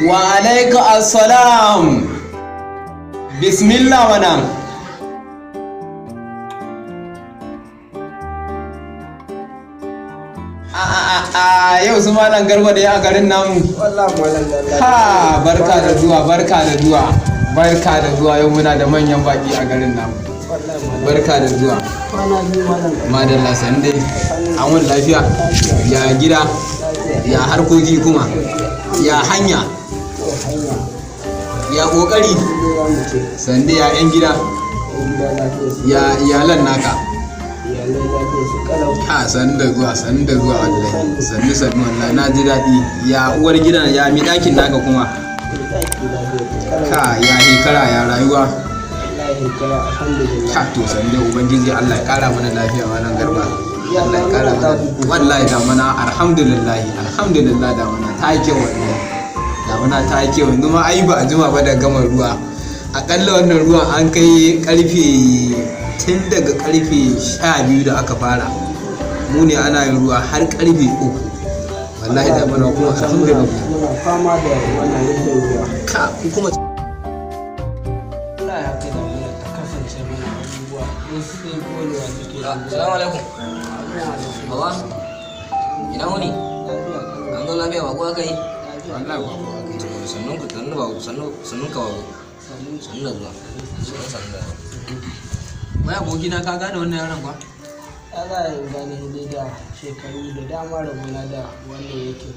Wa alaika assalam. Bismillah mana. Yau su malam Garba da ya a garin namu. Wallahi malam Allah. Ha, barka da zuwa, barka da zuwa. Barka da zuwa, yau muna da manyan baki a garin namu. Barka da zuwa. Kwana biyu malam. Madalla sande. An wani lafiya? Ya gida? Ya harkoki kuma? Ya hanya? Ya kokari? Sande ya yan gida? Ya iyalan naka? Ha, sannu da zuwa wallahi. Sannu wallahi, na ji daɗi. Ya uwar gidan, ya mi ɗakin naka kuma? Ka ya hekara, ya rayuwa? Ka to sannu ubangiji Allah ya ƙara mana lafiya malam Garba. Allah ya ƙara mana. Wallahi damana alhamdulillah damana ta yi kyau wallahi. Damana ta yi kyau, yanzu ma ai ba a jima ba da gama ruwa. Aƙalla wannan ruwan an kai tun daga karfe 12 da aka fara, mu ne ana yin ruwa har karfe 3. Wallahi da mana kuma alhamdulillah muna fama da wannan yadda ruwa ka kuma Allah ya kai da mu ta kasance mana abubuwa don su ne kolewa suke da Assalamu alaikum. Baba, ina wuni? An zo lafiya ba ko aka yi? wallahi ba Sannun ka ba sannun ka ba. Sannun da zuwa. Sannun da zuwa. wai abokina ka gane wannan yaron ba? ya za a yi gane dai da shekaru da dama rabona da wanda yake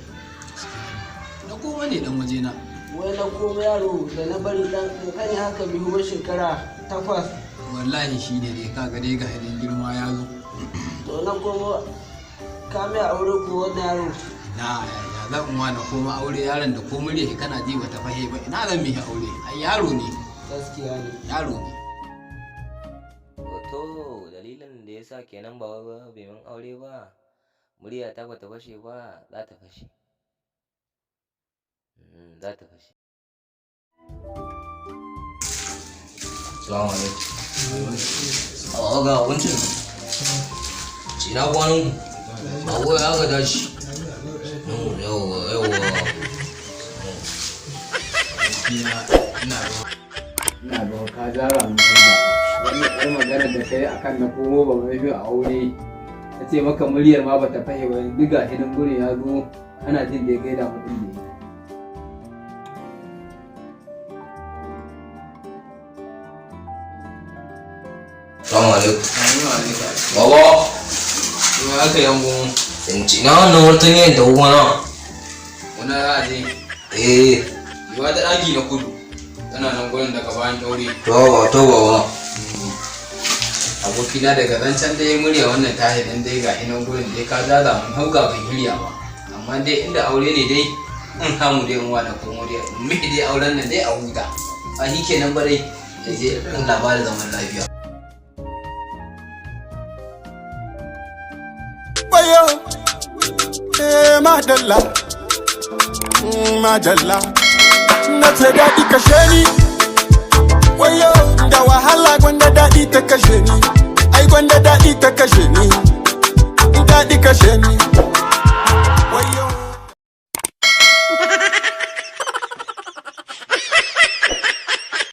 Na koma ne dan wajena. wai na koma yaro da na bari dan kankani haka biyu ba shekara 8 Wallahi shi ne dai kaga dai ga hidin girma ya zo. to na koma kame aure ko wannan yaro Na ya zan uwa na koma aure yaron da ko murya kana ji bata fahe ba, ina zan mihi aure? Ai yaro ne, gaskiya ne yaro ne. To dalilin da yasa kenan ba bai min aure ba, murya ta bata fashe ba, za ta fashe. Za ta fashe. Assalamu alaikum. Ga abincin nan. Ci na kwanan ku. A waya aka tashi. Yawwa. Ina ga ka jara mun fanda. Wannan ɗan magana da kai akan na komo ba mai fi aure. Ta ce maka muryar ma bata fahe ba, yanzu ga hidin gurin ya zo ana jin da ya gaida mutum da ya. Assalamu alaikum. Baba. To aka yango Ina wannan watan yin da wana. wani ra'ayi. Yiwa ta ɗaki na kudu. Tana nan gurin daga bayan ɗaure. To baba. Abokina daga zancen dai murya wannan ta hidan dai ga hinan gurin dai ka zaza mun hauka ban hirya ba. Amma dai inda aure ne dai in hamu dai in wada komo dai mihi dai auren nan dai a huta. A shi kenan bare ta je in labarin zaman lafiya. Wayo, madalla, na ce daɗi kashe ni. Wayo, da wahala gwanda daɗi ta kashe ni. Ai gwanda daɗi ta kashe ni. Daɗi kashe ni.